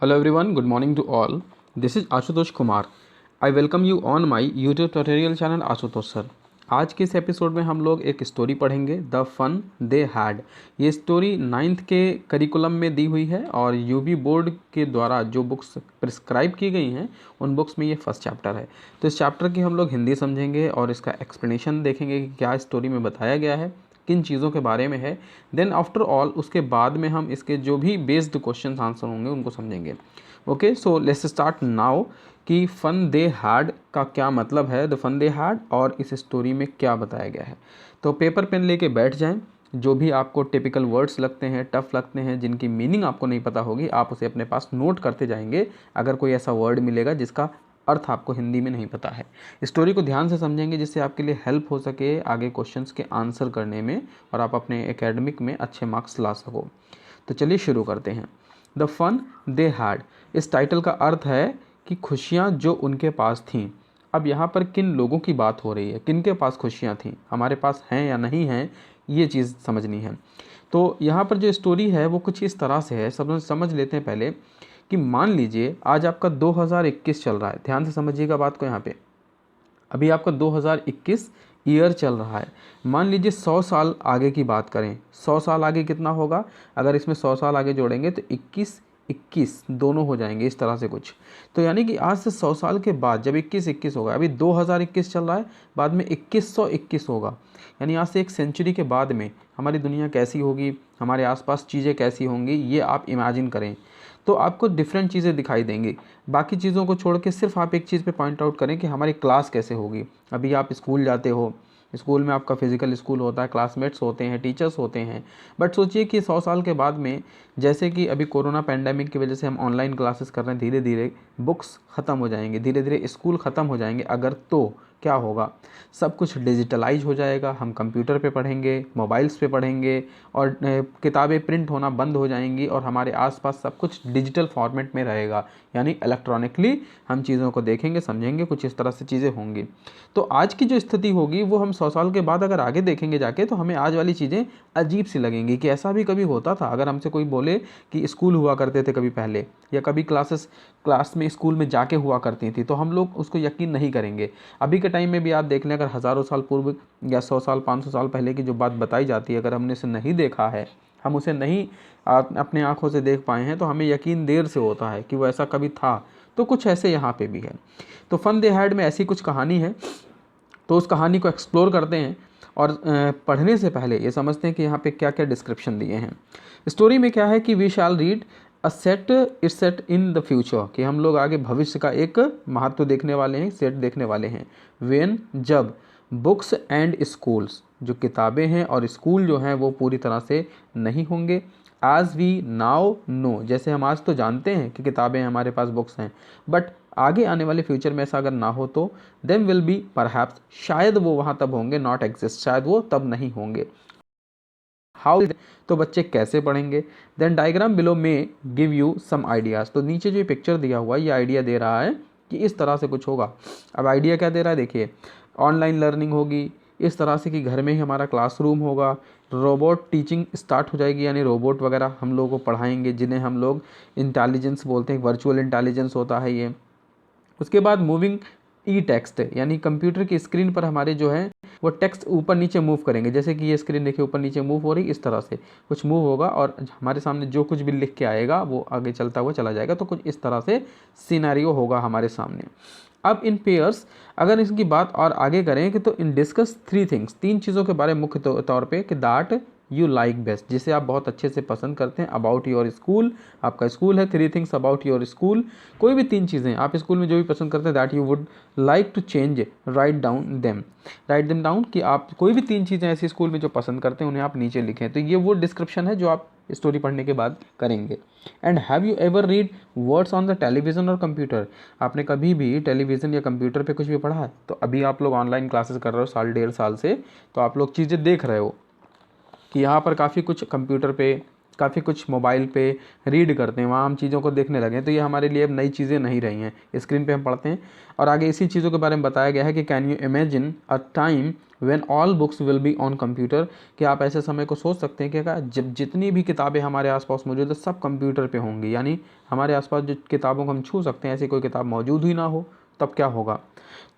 Hello everyone, good morning to all. This is Ashutosh Kumar. I welcome you on my YouTube tutorial channel Ashutosh sir. आज के इस episode में हम लोग एक स्टोरी पढ़ेंगे, द फन दे हैड। ये स्टोरी 9th के करिकुलम में दी हुई है और यूबी बोर्ड के द्वारा जो बुक्स प्रिस्क्राइब की गई हैं उन बुक्स में ये फर्स्ट चैप्टर है। तो इस चैप्टर की हम लोग हिंदी समझेंगे और इसका एक्सप्लेनेशन देखेंगे कि क्या स्टोरी में बताया गया है, किन चीज़ों के बारे में है। देन आफ्टर ऑल उसके बाद में हम इसके जो भी बेस्ड क्वेश्चन आंसर होंगे उनको समझेंगे। Okay, so let's start now कि फ़न दे हैड का क्या मतलब है, द फन दे हैड, और इस स्टोरी में क्या बताया गया है। तो पेपर पेन लेके बैठ जाएं। जो भी आपको टिपिकल वर्ड्स लगते हैं, टफ लगते हैं, जिनकी मीनिंग आपको नहीं पता होगी, आप उसे अपने पास नोट करते जाएंगे। अगर कोई ऐसा वर्ड मिलेगा जिसका अर्थ आपको हिंदी में नहीं पता है, स्टोरी को ध्यान से समझेंगे जिससे आपके लिए हेल्प हो सके आगे क्वेश्चंस के आंसर करने में और आप अपने एकेडमिक में अच्छे मार्क्स ला सको। तो चलिए शुरू करते हैं। द फन दे हैड, इस टाइटल का अर्थ है कि खुशियाँ जो उनके पास थीं। अब यहाँ पर किन लोगों की बात हो रही है, किन के पास खुशियाँ थीं, हमारे पास हैं या नहीं हैं, ये चीज़ समझनी है। तो यहाँ पर जो स्टोरी है वो कुछ इस तरह से है, समझ लेते हैं पहले कि मान लीजिए आज आपका 2021 चल रहा है। ध्यान से समझिएगा बात को। यहाँ पे अभी आपका 2021 ईयर चल रहा है। मान लीजिए 100 साल आगे की बात करें, 100 साल आगे कितना होगा, अगर इसमें 100 साल आगे जोड़ेंगे तो 21 दोनों हो जाएंगे, इस तरह से कुछ। तो यानी कि आज से 100 साल के बाद जब 21 होगा, अभी 2021 चल रहा है, बाद में 2121 होगा, यानी आज से एक सेंचुरी के बाद में हमारी दुनिया कैसी होगी, हमारे आसपास चीज़ें कैसी होंगी, ये आप इमेजिन करें। तो आपको डिफरेंट चीज़ें दिखाई देंगी। बाकी चीज़ों को छोड़ के सिर्फ आप एक चीज़ पे पॉइंट आउट करें कि हमारी क्लास कैसे होगी। अभी आप स्कूल जाते हो, स्कूल में आपका फिजिकल स्कूल होता है, क्लासमेट्स होते हैं, टीचर्स होते हैं। बट सोचिए कि 100 साल के बाद में, जैसे कि अभी कोरोना पैंडेमिक की वजह से हम ऑनलाइन क्लासेस कर रहे हैं, धीरे धीरे बुक्स ख़त्म हो जाएंगे, धीरे धीरे स्कूल ख़त्म हो जाएंगे। अगर तो क्या होगा, सब कुछ डिजिटलाइज हो जाएगा, हम कंप्यूटर पे पढ़ेंगे, मोबाइल्स पे पढ़ेंगे और किताबें प्रिंट होना बंद हो जाएंगी और हमारे आसपास सब कुछ डिजिटल फॉर्मेट में रहेगा, यानी इलेक्ट्रॉनिकली हम चीज़ों को देखेंगे, समझेंगे, कुछ इस तरह से चीज़ें होंगी। तो आज की जो स्थिति होगी वो हम 100 साल के बाद अगर आगे देखेंगे जाके, तो हमें आज वाली चीज़ें अजीब सी लगेंगी कि ऐसा भी कभी होता था। अगर हमसे कोई बोले कि स्कूल हुआ करते थे कभी पहले, या कभी क्लास में स्कूल में जाके हुआ करती थी, तो हम लोग उसको यकीन नहीं करेंगे। अभी के टाइम में भी आप देख लें, अगर हज़ारों साल पूर्व या 100 साल 500 साल पहले की जो बात बताई जाती है, अगर हमने उसे नहीं देखा है, हम उसे नहीं अपने आँखों से देख पाए हैं, तो हमें यकीन देर से होता है कि वो ऐसा कभी था। तो कुछ ऐसे यहाँ पे भी है। तो फन दे हैड में ऐसी कुछ कहानी है, तो उस कहानी को एक्सप्लोर करते हैं और पढ़ने से पहले ये समझते हैं कि यहाँ पे क्या क्या डिस्क्रिप्शन दिए हैं। स्टोरी में क्या है कि we shall read a set it's set in the future, कि हम लोग आगे भविष्य का एक महत्व देखने वाले हैं, सेट देखने वाले हैं। वेन, जब, बुक्स एंड स्कूल्स, जो किताबें हैं और स्कूल जो हैं वो पूरी तरह से नहीं होंगे। एज वी नाउ नो, जैसे हम आज तो जानते हैं कि किताबें हैं, हमारे पास बुक्स हैं, बट आगे आने वाले फ्यूचर में ऐसा अगर ना हो तो देन विल बी परहैप्स, शायद वो वहाँ तब होंगे, नॉट एग्जिस्ट, शायद वो तब नहीं होंगे। हाउ, तो बच्चे कैसे पढ़ेंगे। देन डायग्राम बिलो में गिव यू सम आइडियाज़, तो नीचे जो पिक्चर दिया हुआ है ये आइडिया दे रहा है कि इस तरह से कुछ होगा। अब आइडिया क्या दे रहा है, देखिए, ऑनलाइन लर्निंग होगी इस तरह से कि घर में ही हमारा क्लासरूम होगा, रोबोट टीचिंग स्टार्ट हो जाएगी, यानी रोबोट वगैरह हम लोगों को पढ़ाएंगे, जिन्हें हम लोग इंटेलिजेंस बोलते हैं, वर्चुअल इंटेलिजेंस होता है ये। उसके बाद मूविंग ई टेक्स्ट, यानी कंप्यूटर की स्क्रीन पर हमारे जो है वो टेक्स्ट ऊपर नीचे मूव करेंगे, जैसे कि ये स्क्रीन देखिए ऊपर नीचे मूव हो रही, इस तरह से कुछ मूव होगा और हमारे सामने जो कुछ भी लिख के आएगा वो आगे चलता हुआ चला जाएगा। तो कुछ इस तरह से सिनेरियो होगा हमारे सामने। अब इन पेयर्स, अगर इसकी बात और आगे करें कि तो इन डिस्कस 3 थिंग्स, 3 चीज़ों के बारे में मुख्य तौर पे, कि दैट यू लाइक बेस्ट, जिसे आप बहुत अच्छे से पसंद करते हैं, अबाउट योर स्कूल, आपका स्कूल है, 3 थिंग्स अबाउट योर स्कूल, कोई भी 3 चीज़ें आप स्कूल में जो भी पसंद करते हैं, that you would like to change, right them down, कि आप कोई भी 3 चीज़ें ऐसी स्कूल में जो पसंद करते हैं उन्हें आप नीचे लिखें। तो ये वो डिस्क्रिप्शन है जो आप स्टोरी पढ़ने के बाद करेंगे। And have you ever read words on the television और कंप्यूटर, आपने कभी भी टेलीविज़न या कंप्यूटर पे कुछ भी पढ़ा है। तो अभी आप लोग ऑनलाइन क्लासेस कर रहे हो साल 1.5 साल से, तो आप लोग चीज़ें देख रहे हो कि यहाँ पर काफ़ी कुछ कंप्यूटर पे काफ़ी कुछ मोबाइल पे रीड करते हैं, वहाँ हम चीज़ों को देखने लगे हैं, तो ये हमारे लिए अब नई चीज़ें नहीं रही हैं, स्क्रीन पे हम पढ़ते हैं। और आगे इसी चीज़ों के बारे में बताया गया है कि can you imagine a time when all books will be on computer, कि आप ऐसे समय को सोच सकते हैं कि क्या जब जितनी भी किताबें हमारे आसपास मौजूद है सब कंप्यूटर पे होंगी, यानी हमारे आसपास जो किताबों को हम छू सकते हैं ऐसी कोई किताब मौजूद ही ना हो, तब क्या होगा।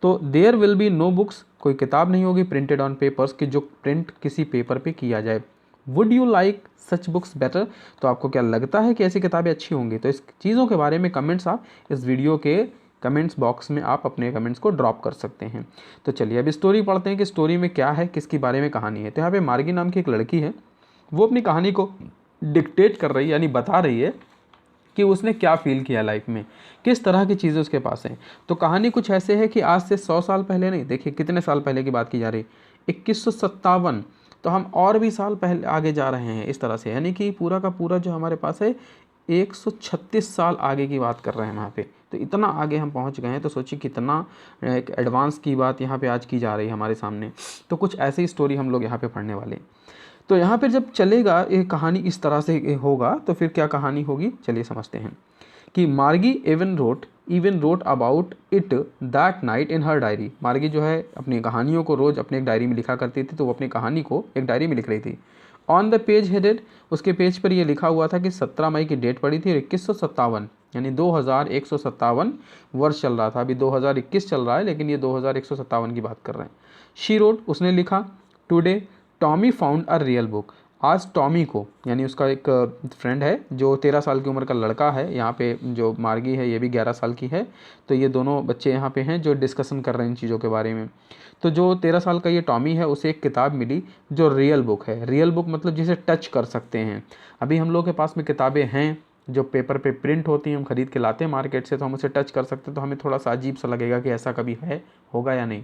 तो there will be no books, कोई किताब नहीं होगी, प्रिंटेड ऑन पेपर्स, कि जो प्रिंट किसी पेपर पे किया जाए। Would you like such books better, तो आपको क्या लगता है कि ऐसी किताबें अच्छी होंगी। तो इस चीज़ों के बारे में कमेंट्स आप इस वीडियो के कमेंट्स बॉक्स में आप अपने कमेंट्स को ड्रॉप कर सकते हैं। तो चलिए अब स्टोरी पढ़ते हैं कि स्टोरी में क्या है, किसके बारे में कहानी है। तो यहाँ पे मार्गी नाम की एक लड़की है, वो अपनी कहानी को डिक्टेट कर रही है, यानी बता रही है कि उसने क्या फील किया लाइफ में, किस तरह की चीज़ें उसके पास हैं। तो कहानी कुछ ऐसे है कि आज से 100 साल पहले नहीं, देखिए कितने साल पहले की बात की जा रही, 2157, तो हम और भी साल पहले आगे जा रहे हैं इस तरह से, यानी कि पूरा का पूरा जो हमारे पास है 136 साल आगे की बात कर रहे हैं वहाँ पे। तो इतना आगे हम पहुँच गए हैं, तो सोचिए कितना एक एडवांस की बात यहाँ पे आज की जा रही है हमारे सामने। तो कुछ ऐसी स्टोरी हम लोग यहाँ पे पढ़ने वाले हैं। तो यहाँ पर जब चलेगा ये कहानी इस तरह से होगा, तो फिर क्या कहानी होगी चलिए समझते हैं। कि मार्गी even wrote about it that night in her diary. मार्गी जो है अपनी कहानियों को रोज़ अपने एक डायरी में लिखा करती थी, तो वो अपनी कहानी को एक डायरी में लिख रही थी। ऑन द पेज हेडेड, उसके पेज पर ये लिखा हुआ था कि 17 मई की डेट पड़ी थी और 2157, यानी 2157 वर्ष चल रहा था। अभी 2021 चल रहा है, लेकिन ये 2157 की बात कर रहे हैं। शी रोट, उसने लिखा, today Tommy found a real book. आज टॉमी को, यानी उसका एक फ्रेंड है जो 13 साल की उम्र का लड़का है, यहाँ पे जो मार्गी है ये भी 11 साल की है, तो ये दोनों बच्चे यहाँ पे हैं जो डिस्कशन कर रहे हैं इन चीज़ों के बारे में। तो जो 13 साल का ये टॉमी है उसे एक किताब मिली जो रियल बुक है। रियल बुक मतलब जिसे टच कर सकते हैं। अभी हम लोग के पास में किताबें हैं जो पेपर पे प्रिंट होती हैं, हम खरीद के लाते हैं मार्केट से, तो हम उसे टच कर सकते हैं, तो हमें थोड़ा सा अजीब सा लगेगा कि ऐसा कभी है, होगा या नहीं।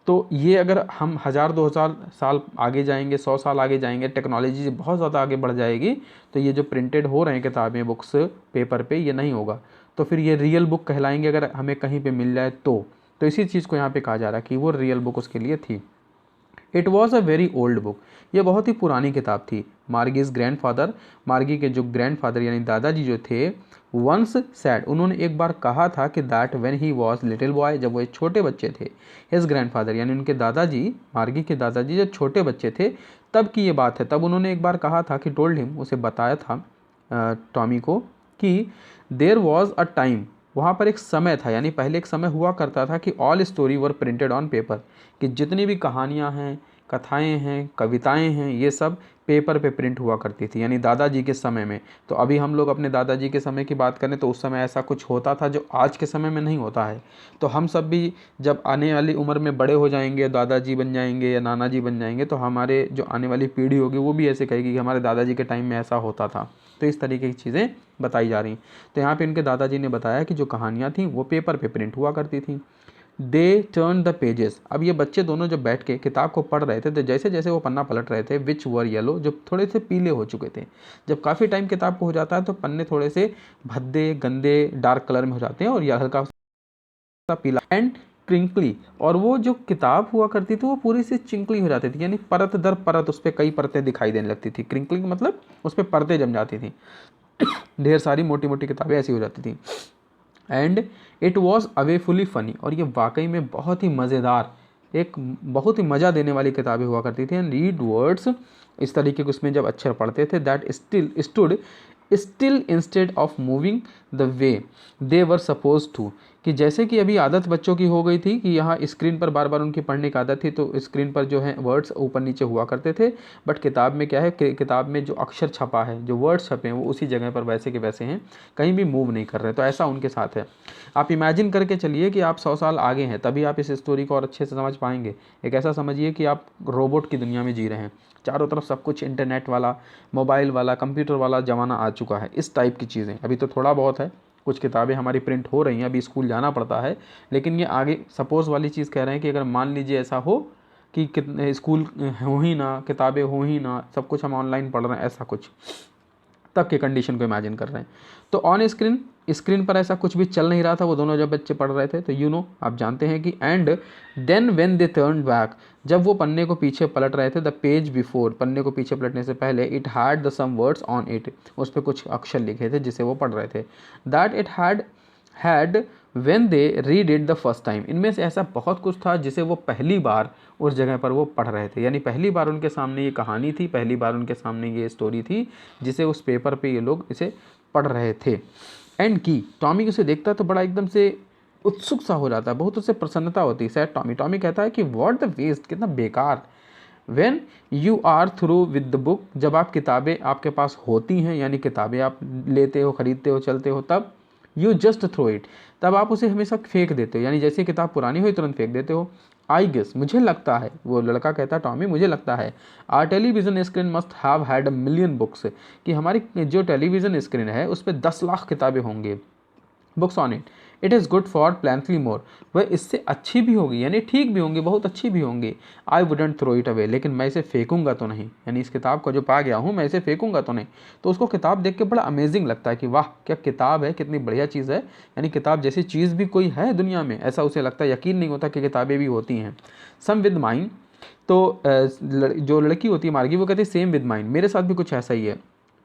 तो ये अगर हम 1000-2000 साल आगे जाएंगे, 100 साल आगे जाएंगे, टेक्नोलॉजी बहुत ज़्यादा आगे बढ़ जाएगी, तो ये जो प्रिंटेड हो रहे हैं किताबें, बुक्स पेपर पे, ये नहीं होगा। तो फिर ये रियल बुक कहलाएंगे अगर हमें कहीं पे मिल जाए तो इसी चीज़ को यहाँ पे कहा जा रहा है कि वो रियल बुक उसके लिए थी। It was a very old book, ये बहुत ही पुरानी किताब थी। मार्गीज़ ग्रैंडफादर, मार्गी के जो ग्रैंडफादर यानी दादाजी जो थे, वंस सैड, उन्होंने एक बार कहा था कि that when he was little boy, जब वो एक छोटे बच्चे थे, हिज ग्रैंडफादर यानी उनके दादाजी, मार्गी के दादाजी जब छोटे बच्चे थे तब की ये बात है। तब उन्होंने एक बार कहा था कि टोल्ड हिम, उसे बताया था टॉमी को, कि देयर वॉज अ टाइम, वहाँ पर एक समय था, यानी पहले एक समय हुआ करता था कि all story were printed on paper, कि जितनी भी कहानियाँ हैं, कथाएं हैं, कविताएं हैं, ये सब पेपर पे प्रिंट हुआ करती थी, यानी दादाजी के समय में। तो अभी हम लोग अपने दादाजी के समय की बात करें तो उस समय ऐसा कुछ होता था जो आज के समय में नहीं होता है। तो हम सब भी जब आने वाली उम्र में बड़े हो जाएंगे, दादाजी बन जाएंगे या नाना जी बन जाएंगे, तो हमारे जो आने वाली पीढ़ी होगी वो भी ऐसे कहेगी कि हमारे दादाजी के टाइम में ऐसा होता था। तो इस तरीके की चीज़ें बताई जा रही। तो यहाँ पे इनके दादाजी ने बताया कि जो कहानियाँ थीं वो पेपर पे प्रिंट हुआ करती थी। दे टर्न द पेजेस, अब ये बच्चे दोनों जब बैठ के किताब को पढ़ रहे थे, तो जैसे जैसे वो पन्ना पलट रहे थे, विच वर येलो, जो थोड़े से पीले हो चुके थे। जब काफ़ी टाइम किताब को हो जाता है तो पन्ने थोड़े से भद्दे, गंदे, डार्क कलर में हो जाते हैं और यह हल्का सा पीला, एंड ट्विंकली, और वो जो किताब हुआ करती थी वो पूरी से चिंकली हो जाती थी, यानी परत दर परत उस पर कई परतें दिखाई देने लगती थी। क्रिंकलिंग मतलब उस पर परतें जम जाती थी, ढेर सारी मोटी मोटी किताबें ऐसी हो जाती थी। एंड इट वॉज अवेफुली फ़नी, और ये वाकई में बहुत ही मज़ेदार, एक बहुत ही मज़ा देने वाली किताबें हुआ करती थी। एंड रीड वर्ड्स, इस तरीके के उसमें जब अक्षर पढ़ते थे, that still instead of moving the way they were suppose to, कि जैसे कि अभी आदत बच्चों की हो गई थी कि यहाँ स्क्रीन पर बार बार उनकी पढ़ने की आदत थी, तो स्क्रीन पर जो है वर्ड्स ऊपर नीचे हुआ करते थे, बट किताब में क्या है, किताब में जो अक्षर छपा है, जो वर्ड्स छपे हैं, वो उसी जगह पर वैसे के वैसे हैं, कहीं भी मूव नहीं कर रहे। तो ऐसा उनके साथ है। आप इमेजिन करके चलिए कि आप 100 साल आगे हैं, तभी आप इस स्टोरी को और अच्छे से समझ पाएंगे। एक ऐसा समझिए कि आप रोबोट की दुनिया में जी रहे हैं, चारों तरफ सब कुछ इंटरनेट वाला, मोबाइल वाला, कंप्यूटर वाला ज़माना आ चुका है। इस टाइप की चीज़ें अभी तो थोड़ा बहुत है, कुछ किताबें हमारी प्रिंट हो रही हैं, अभी स्कूल जाना पड़ता है, लेकिन ये आगे सपोज़ वाली चीज़ कह रहे हैं कि अगर मान लीजिए ऐसा हो कि कितने स्कूल हो ही ना, किताबें हो ही ना, सब कुछ हम ऑनलाइन पढ़ रहे हैं, ऐसा कुछ। तब की कंडीशन को इमेजिन कर रहे हैं। तो ऑन स्क्रीन पर ऐसा कुछ भी चल नहीं रहा था, वो दोनों जब बच्चे पढ़ रहे थे। तो आप जानते हैं कि and then when they turn back, जब वो पन्ने को पीछे पलट रहे थे, द पेज बिफोर, पन्ने को पीछे पलटने से पहले, it had the some words on it, उस पर कुछ अक्षर लिखे थे जिसे वो पढ़ रहे थे। That it had when they read it the first time, इनमें से ऐसा बहुत कुछ था जिसे वो पहली बार उस जगह पर वो पढ़ रहे थे, यानी पहली बार उनके सामने ये कहानी थी, पहली बार उनके सामने ये स्टोरी थी जिसे उस पेपर पे ये लोग इसे पढ़ रहे थे। एंड की टॉमी उसे देखता तो बड़ा एकदम से उत्सुक सा हो जाता है, बहुत उससे प्रसन्नता होती है। सैड टॉमी कहता है कि व्हाट द वेस्ट, कितना बेकार। When you are through with the book, जब आप किताबें आपके पास होती हैं, यानी किताबें आप लेते हो, खरीदते हो, चलते हो, तब यू जस्ट थ्रो इट, तब आप उसे हमेशा फेंक देते हो, यानी जैसे किताब पुरानी हुई तुरंत फेंक देते हो। आई गेस, मुझे लगता है, वो लड़का कहता है टॉमी, मुझे लगता है our television screen must have had a million books, कि हमारी जो टेलीविज़न स्क्रीन है उस पर 10 लाख किताबें होंगी, books on it. It is good for plenty more, वह इससे अच्छी भी होगी, यानी ठीक भी होंगी, बहुत अच्छी भी होंगी। I wouldn't throw it away, लेकिन मैं इसे फेंकूंगा तो नहीं, यानी इस किताब को जो पा गया हूँ मैं इसे फेंकूंगा तो नहीं। तो उसको किताब देख के बड़ा अमेजिंग लगता है कि वाह क्या किताब है, कितनी बढ़िया चीज़ है, यानी किताब जैसी चीज़ भी कोई है दुनिया में, ऐसा उसे लगता है, यकीन नहीं होता कि किताबें भी होती हैं। सम विद माइन, तो जो लड़की होती है मार्गी, वो कहती है सेम विद माइन, मेरे साथ भी कुछ ऐसा ही है।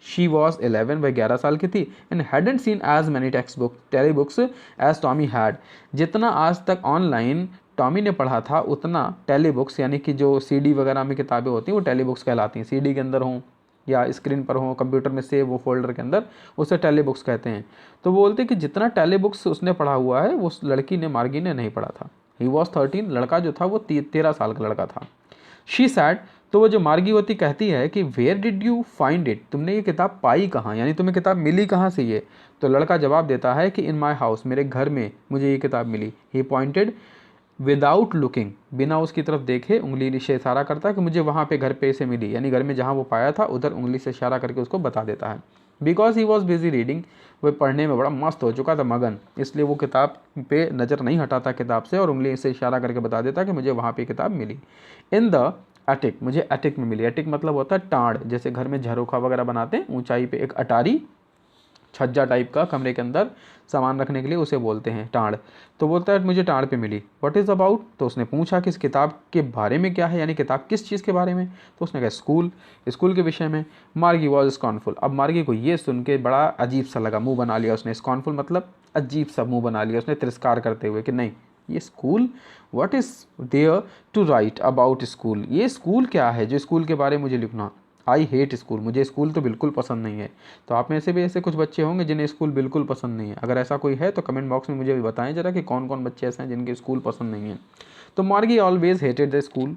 शी वॉज 11, वह 11 साल की थी। And hadn't seen as many text book tele books as Tommy had, जितना आज तक ऑनलाइन टॉमी ने पढ़ा था उतना टेली बुक्स, यानी कि जो सीडी वगैरह में किताबें होती हैं वो टेली बुक्स कहलाती हैं, सीडी के अंदर हों या स्क्रीन पर हों, कंप्यूटर में सेव वो फोल्डर के अंदर, उसे टेली बुक्स कहते हैं। तो वो बोलते हैं कि जितना टेली बुक्स उसने पढ़ा हुआ है वो उस लड़की ने, मार्गी ने, नहीं पढ़ा था। ही वॉज 13, लड़का जो था वो 13 साल का लड़का था। शी सैड, तो वो जो मार्गी होती कहती है कि where did you find it, तुमने ये किताब पाई कहाँ, यानी तुम्हें किताब मिली कहाँ से ये। तो लड़का जवाब देता है कि इन माई हाउस, मेरे घर में मुझे ये किताब मिली। ही पॉइंटेड विदाउट लुकिंग, बिना उसकी तरफ देखे उंगली से इशारा करता है कि मुझे वहाँ पे घर पे से मिली, यानी घर में जहाँ वो पाया था उधर उंगली से इशारा करके उसको बता देता है। Because he was busy reading, वह पढ़ने में बड़ा मस्त हो चुका था, मगन, इसलिए वो किताब पे नज़र नहीं हटाता किताब से, और उंगली से इशारा करके बता देता कि मुझे वहाँ पे किताब मिली। इन द एटिक, मुझे एटिक में मिली। एटिक मतलब होता है टाड़, जैसे घर में झरोखा वगैरह बनाते हैं, ऊंचाई पे एक अटारी, छज्जा टाइप का कमरे के अंदर सामान रखने के लिए, उसे बोलते हैं टाड़। तो बोलता है मुझे टाड़ पे मिली। व्हाट इज़ अबाउट, तो उसने पूछा कि इस किताब के बारे में क्या है, यानी किताब किस चीज़ के बारे में। तो उसने कहा स्कूल के विषय में। मार्गी वॉज स्कॉर्नफुल, अब मार्गी को ये सुन के बड़ा अजीब सा लगा, मुंह बना लिया उसने। स्कॉर्नफुल मतलब अजीब सा मुंह बना लिया उसने, तिरस्कार करते हुए कि नहीं ये school, what is there to write about school, ये स्कूल क्या है जो स्कूल के बारे में मुझे लिखना। आई हेट स्कूल, मुझे स्कूल तो बिल्कुल पसंद नहीं है। तो आप में से भी ऐसे कुछ बच्चे होंगे जिन्हें स्कूल बिल्कुल पसंद नहीं है, अगर ऐसा कोई है तो कमेंट बॉक्स में मुझे भी बताएं जरा कि कौन कौन बच्चे ऐसे हैं जिनके स्कूल पसंद नहीं है। तो मार्गी ऑलवेज हेटेड द स्कूल,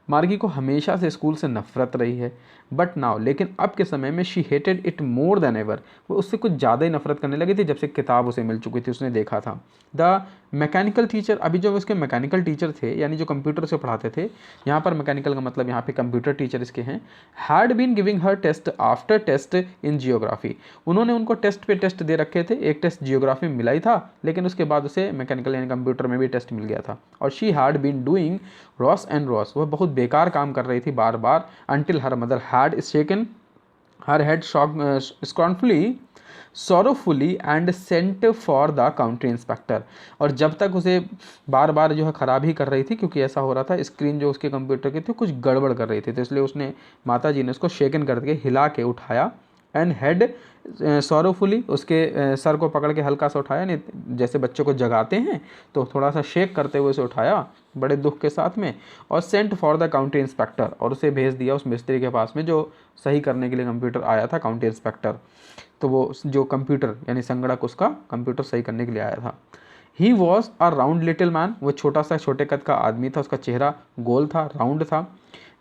मार्गी को हमेशा से स्कूल से नफरत रही है। बट नाउ, लेकिन अब के समय में, she hated it more than ever, वो उससे कुछ ज़्यादा ही नफरत करने लगी थी जब से किताब उसे मिल चुकी थी, उसने देखा था। द मैकेनिकल टीचर, अभी जो उसके मैकेनिकल टीचर थे, यानी जो कंप्यूटर से पढ़ाते थे, यहाँ पर मैकेनिकल का मतलब यहाँ पे कंप्यूटर टीचर इसके हैं, had been giving her test after test in geography, उन्होंने उनको टेस्ट पे टेस्ट दे रखे थे। एक टेस्ट जियोग्राफी में मिला ही था, लेकिन उसके बाद उसे मैकेनिकल यानी कंप्यूटर में भी टेस्ट मिल गया था। और she had been doing rows and rows, वह बहुत बेकार काम कर रही थी बार बार। Until her mother had shaken her head scornfully sorrowfully and sent for the county inspector, और जब तक उसे बार बार जो है ख़राब ही कर रही थी, क्योंकि ऐसा हो रहा था स्क्रीन जो उसके कंप्यूटर की थी कुछ गड़बड़ कर रही थी, तो इसलिए उसने, माता जी ने उसको शेकन करके हिला के उठाया। एंड हेड सॉरोफुली, उसके सर को पकड़ के हल्का सा उठाया, नहीं जैसे बच्चों को जगाते हैं तो थोड़ा सा शेक करते हुए उसे उठाया बड़े दुख के साथ में। और sent for the county inspector, और उसे भेज दिया उस मिस्त्री के पास में जो सही करने के लिए कंप्यूटर आया था, काउंटी इंस्पेक्टर। तो वो जो कंप्यूटर यानी संगणक उसका कंप्यूटर सही करने के लिए आया था। He was a round little man, वो छोटा सा छोटे कद का आदमी था, उसका चेहरा गोल था, राउंड था।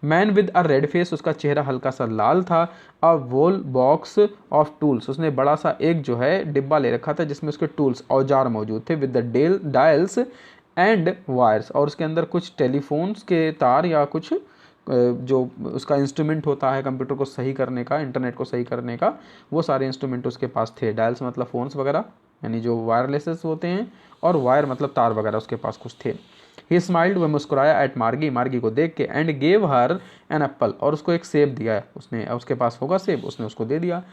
Man with a red face, उसका चेहरा हल्का सा लाल था। अ वोल बॉक्स ऑफ टूल्स, उसने बड़ा सा एक जो है डिब्बा ले रखा था जिसमें उसके टूल्स औजार मौजूद थे। With the dials and wires, और उसके अंदर कुछ टेलीफोन्स के तार या कुछ जो उसका इंस्ट्रूमेंट होता है कंप्यूटर को सही करने का, इंटरनेट को सही करने का, वो सारे इंस्ट्रूमेंट उसके पास थे। डायल्स मतलब फ़ोन्स वगैरह यानी जो वायरलेसेस होते हैं, और वायर मतलब तार वगैरह उसके पास कुछ थे। ही स्माइल्ड, वह मुस्कुराया एट मार्गी, मार्गी को देख के। And gave her an apple, और उसको एक सेब दिया, उसने उसके पास होगा सेब, उसने उसको दे दिया।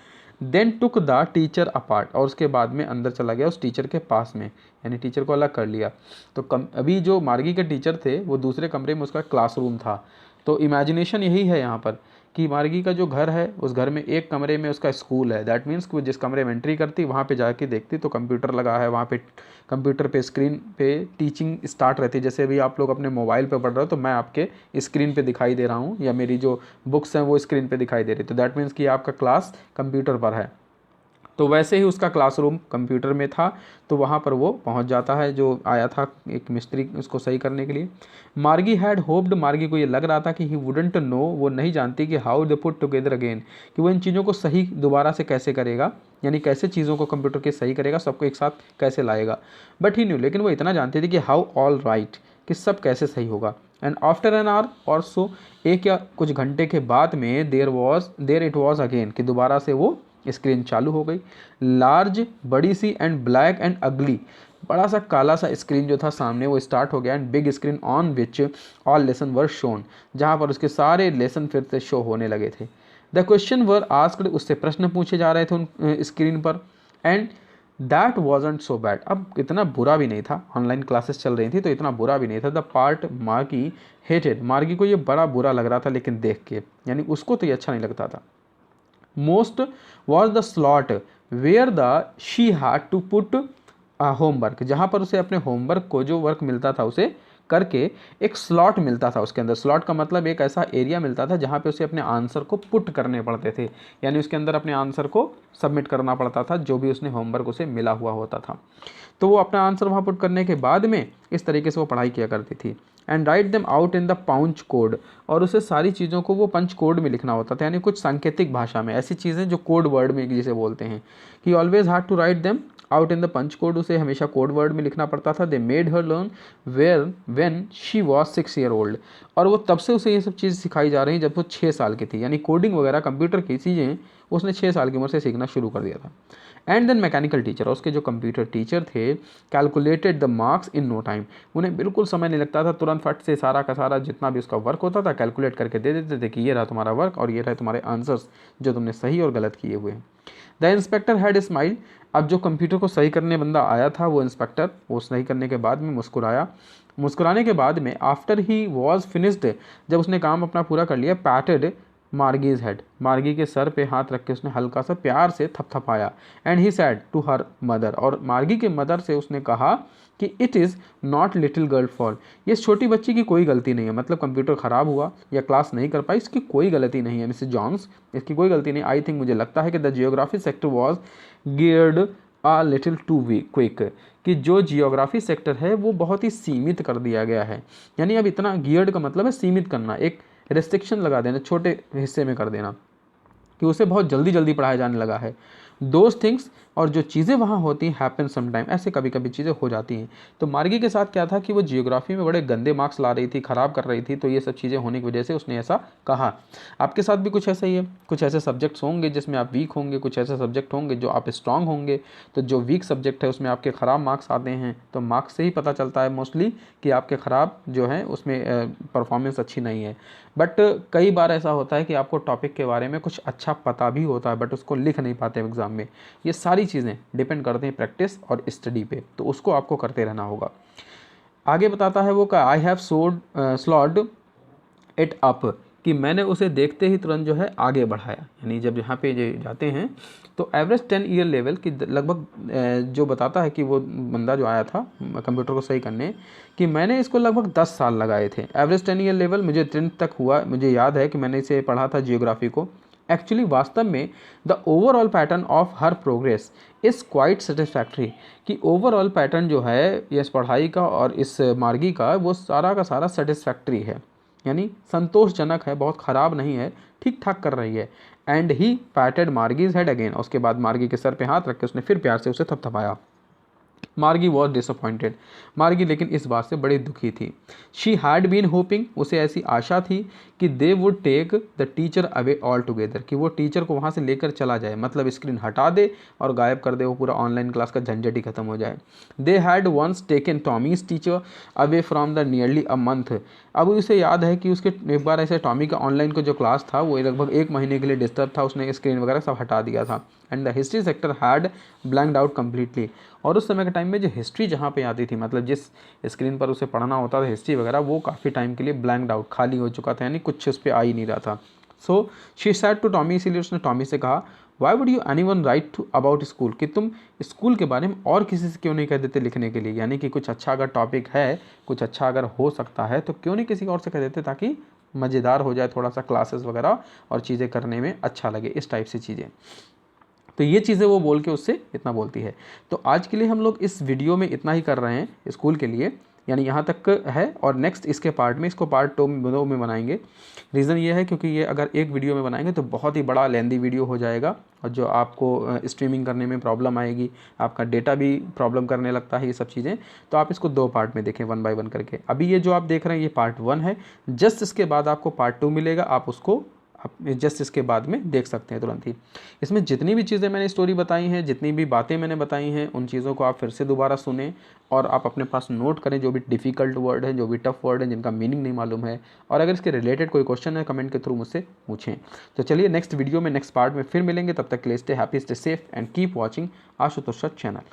Then took the teacher apart, और उसके बाद में अंदर चला गया उस टीचर के पास में, यानी टीचर को अलग कर लिया। तो अभी जो मार्गी के टीचर थे वो दूसरे कमरे में उसका क्लासरूम था। तो इमेजिनेशन यही है यहाँ पर कि मार्गी का जो घर है उस घर में एक कमरे में उसका स्कूल है। दैट मीन्स कि वो जिस कमरे में एंट्री करती वहाँ पे जाके देखती तो कंप्यूटर लगा है, वहाँ पे कंप्यूटर पे स्क्रीन पे टीचिंग स्टार्ट रहती है। जैसे अभी आप लोग अपने मोबाइल पे पढ़ रहे हो तो मैं आपके स्क्रीन पे दिखाई दे रहा हूँ, या मेरी जो बुक्स हैं वो स्क्रीन पे दिखाई दे रही, तो दैट मीन्स कि आपका क्लास कंप्यूटर पर है। तो वैसे ही उसका क्लासरूम कंप्यूटर में था, तो वहाँ पर वो पहुँच जाता है जो आया था एक मिस्त्री उसको सही करने के लिए। मार्गी हैड होप्ड, मार्गी को ये लग रहा था कि ही वुडेंट नो, वो नहीं जानती कि how they put together again, कि वो इन चीज़ों को सही दोबारा से कैसे करेगा, यानी कैसे चीज़ों को कंप्यूटर के सही करेगा, सबको एक साथ कैसे लाएगा। बट ही न्यू, लेकिन वो इतना जानती थी कि हाउ ऑल राइट, कि सब कैसे सही होगा। एंड आफ्टर एन आवर और सो, एक या कुछ घंटे के बाद में देर इट वॉज अगेन, कि दोबारा से वो स्क्रीन चालू हो गई। लार्ज, बड़ी सी, एंड ब्लैक एंड अगली, बड़ा सा काला सा स्क्रीन जो था सामने वो स्टार्ट हो गया। And big screen on which all lesson were shown, जहाँ पर उसके सारे लेसन फिर से शो होने लगे थे। द क्वेश्चन वर आस्क्ड, उससे प्रश्न पूछे जा रहे थे उन स्क्रीन पर। And that wasn't so bad, अब इतना बुरा भी नहीं था, ऑनलाइन क्लासेस चल रही थी तो इतना बुरा भी नहीं था। द पार्ट मार्गी हेटेड, मार्गी को ये बड़ा बुरा लग रहा था लेकिन देख के, यानी उसको तो ये अच्छा नहीं लगता था। Most was the slot where the she had to put homework, जहाँ पर उसे अपने होमवर्क को जो वर्क मिलता था उसे करके एक स्लॉट मिलता था उसके अंदर। स्लॉट का मतलब एक ऐसा एरिया मिलता था जहाँ पे उसे अपने आंसर को पुट करने पड़ते थे, यानी उसके अंदर अपने आंसर को सबमिट करना पड़ता था जो भी उसने होमवर्क उसे मिला हुआ होता था। तो वो अपना आंसर वहाँ पुट करने के बाद में इस तरीके से वो पढ़ाई किया करती थी। And write them out in the punch code, और उसे सारी चीज़ों को वो पंच कोड में लिखना होता था, यानी कुछ सांकेतिक भाषा में, ऐसी चीज़ें जो कोड वर्ड में जिसे बोलते हैं। He always had to write them out in the punch code, उसे हमेशा कोड वर्ड में लिखना पड़ता था। They made her learn where when she was 6 year old, और वो तब से उसे ये सब चीज़ सिखाई जा रही जब वो 6 साल की थी, यानी कोडिंग वगैरह कंप्यूटर की चीज़ें उसने 6 साल की उम्र से सीखना शुरू कर दिया था। एंड देन मैकेनिकल टीचर, उसके जो कंप्यूटर टीचर थे, calculated the marks in no time, उन्हें बिल्कुल समय नहीं लगता था, तुरंत फट से सारा का सारा जितना भी उसका वर्क होता था कैलकुलेट करके दे देते थे कि ये रहा तुम्हारा वर्क और ये रहे तुम्हारे आंसर्स जो तुमने सही और गलत किए हुए हैं। द इंस्पेक्टर हैड स्माइल, अब जो कंप्यूटर को सही करने बंदा आया था वो इंस्पेक्टर, वो सही करने के बाद में मुस्कुराया। मुस्कुराने के बाद में आफ्टर ही वॉज फिनिश्ड, जब उसने काम अपना पूरा कर लिया, पैटेड मार्गीज हेड, मार्गी के सर पे हाथ रख के उसने हल्का सा प्यार से थपथपाया। And he said to her mother, और मार्गी के मदर से उसने कहा कि it is not little girl fault, ये छोटी बच्ची की कोई गलती नहीं है, मतलब कंप्यूटर ख़राब हुआ या क्लास नहीं कर पाई इसकी कोई गलती नहीं है मिसेस जॉन्स, इसकी कोई गलती नहीं। आई थिंक, मुझे लगता है कि the geography sector was geared a little too quick, कि जो जियोग्राफी सेक्टर है वो बहुत ही सीमित कर दिया गया है, यानी अब इतना गियर्ड का मतलब है सीमित करना, एक रेस्ट्रिक्शन लगा देना, छोटे हिस्से में कर देना, कि उसे बहुत जल्दी जल्दी पढ़ाया जाने लगा है। दोज थिंग्स, और जो चीज़ें वहाँ होती हैं, हैपन समटाइम, ऐसे कभी कभी चीज़ें हो जाती हैं। तो मार्गी के साथ क्या था कि वो जियोग्राफी में बड़े गंदे मार्क्स ला रही थी, ख़राब कर रही थी, तो ये सब चीज़ें होने की वजह से उसने ऐसा कहा। आपके साथ भी कुछ ऐसा ही है, कुछ ऐसे सब्जेक्ट्स होंगे जिसमें आप वीक होंगे, कुछ ऐसे सब्जेक्ट होंगे जो आप स्ट्रांग होंगे। तो जो वीक सब्जेक्ट है उसमें आपके ख़राब मार्क्स आते हैं, तो मार्क्स से ही पता चलता है मोस्टली कि आपके ख़राब जो हैं उसमें परफॉर्मेंस अच्छी नहीं है। बट कई बार ऐसा होता है कि आपको टॉपिक के बारे में कुछ अच्छा पता भी होता है बट उसको लिख नहीं पाते एग्ज़ाम में। ये सारी चीज़ें डिपेंड करते हैं प्रैक्टिस और स्टडी पे, तो उसको आपको करते रहना होगा। आगे बताता है वो का आई हैव स्लॉड इट अप, कि मैंने उसे देखते ही तुरंत जो है आगे बढ़ाया, यानी जब यहाँ पे ये जाते हैं तो एवरेज 10 ईयर लेवल की लगभग जो बताता है कि वो बंदा जो आया था कंप्यूटर को सही करने, कि मैंने इसको लगभग 10 साल लगाए थे। एवरेज 10 ईयर लेवल मुझे 10 तक हुआ, मुझे याद है कि मैंने इसे पढ़ा था जियोग्राफी को। एक्चुअली वास्तव में the overall pattern of her progress is quite satisfactory, कि ओवरऑल पैटर्न जो है इस पढ़ाई का और इस मार्गी का वो सारा का सारा सेटिस्फैक्ट्री है, यानी संतोषजनक है, बहुत ख़राब नहीं है, ठीक ठाक कर रही है। And he patted Margie's head again, उसके बाद मार्गी के सर पे हाथ रख के उसने फिर प्यार से उसे थपथपाया। मार्गी वॉज डिसअपॉइंटेड। मार्गी लेकिन इस बात से बड़ी दुखी थी। शी हैड बीन होपिंग, उसे ऐसी आशा थी कि they would take the teacher away all together, कि वो टीचर को वहाँ से लेकर चला जाए, मतलब स्क्रीन हटा दे और गायब कर दे, वो पूरा ऑनलाइन क्लास का झंझट ही खत्म हो जाए। They had once taken Tommy's teacher away from the nearly a month. अब उसे याद है कि उसके एक बार ऐसे टॉमी का ऑनलाइन का जो क्लास था वो लगभग 1 महीने के लिए डिस्टर्ब था, उसने स्क्रीन वगैरह सब हटा दिया था। And the history sector had blanked out completely, और उस समय के टाइम में जो हिस्ट्री जहाँ पे आती थी, मतलब जिस स्क्रीन पर उसे पढ़ना होता था हिस्ट्री वगैरह, वो काफ़ी टाइम के लिए ब्लैंक्ड आउट, खाली हो चुका था, यानी कुछ उस पर आ ही नहीं रहा था। So she said to Tommy, इसीलिए उसने टॉमी से कहा, why would you any one write to about school, कि तुम स्कूल के बारे में और किसी से क्यों नहीं कह देते लिखने के लिए, यानी कि कुछ अच्छा अगर टॉपिक है, कुछ अच्छा अगर हो सकता है तो क्यों नहीं किसी और से कह देते, ताकि मज़ेदार हो जाए थोड़ा सा क्लासेस वगैरह और चीज़ें करने में अच्छा लगे, इस टाइप से चीज़ें। तो ये चीज़ें वो बोल के उससे इतना बोलती है। तो आज के लिए हम लोग इस वीडियो में इतना ही कर रहे हैं स्कूल के लिए, यानी यहाँ तक है, और नेक्स्ट इसके पार्ट में, इसको पार्ट 2 में बनाएंगे। रीज़न ये है क्योंकि ये अगर एक वीडियो में बनाएंगे तो बहुत ही बड़ा लेंदी वीडियो हो जाएगा, और जो आपको स्ट्रीमिंग करने में प्रॉब्लम आएगी, आपका डेटा भी प्रॉब्लम करने लगता है, ये सब चीज़ें। तो आप इसको 2 पार्ट में देखें, 1 बाय 1 करके। अभी ये जो आप देख रहे हैं ये पार्ट 1 है, जस्ट इसके बाद आपको पार्ट 2 मिलेगा, आप उसको आप जस्ट इसके बाद में देख सकते हैं तुरंत ही। इसमें जितनी भी चीज़ें मैंने स्टोरी बताई हैं, जितनी भी बातें मैंने बताई हैं, उन चीज़ों को आप फिर से दोबारा सुनें और आप अपने पास नोट करें, जो भी डिफ़िकल्ट वर्ड है, जो भी टफ वर्ड है, जिनका मीनिंग नहीं मालूम है, और अगर इसके रिलेटेड कोई क्वेश्चन है कमेंट के थ्रू मुझसे पूछें। तो चलिए नेक्स्ट वीडियो में, नेक्स्ट पार्ट में फिर मिलेंगे, तब तक के लिए stay happy, stay safe and keep watching Ashutosh channel.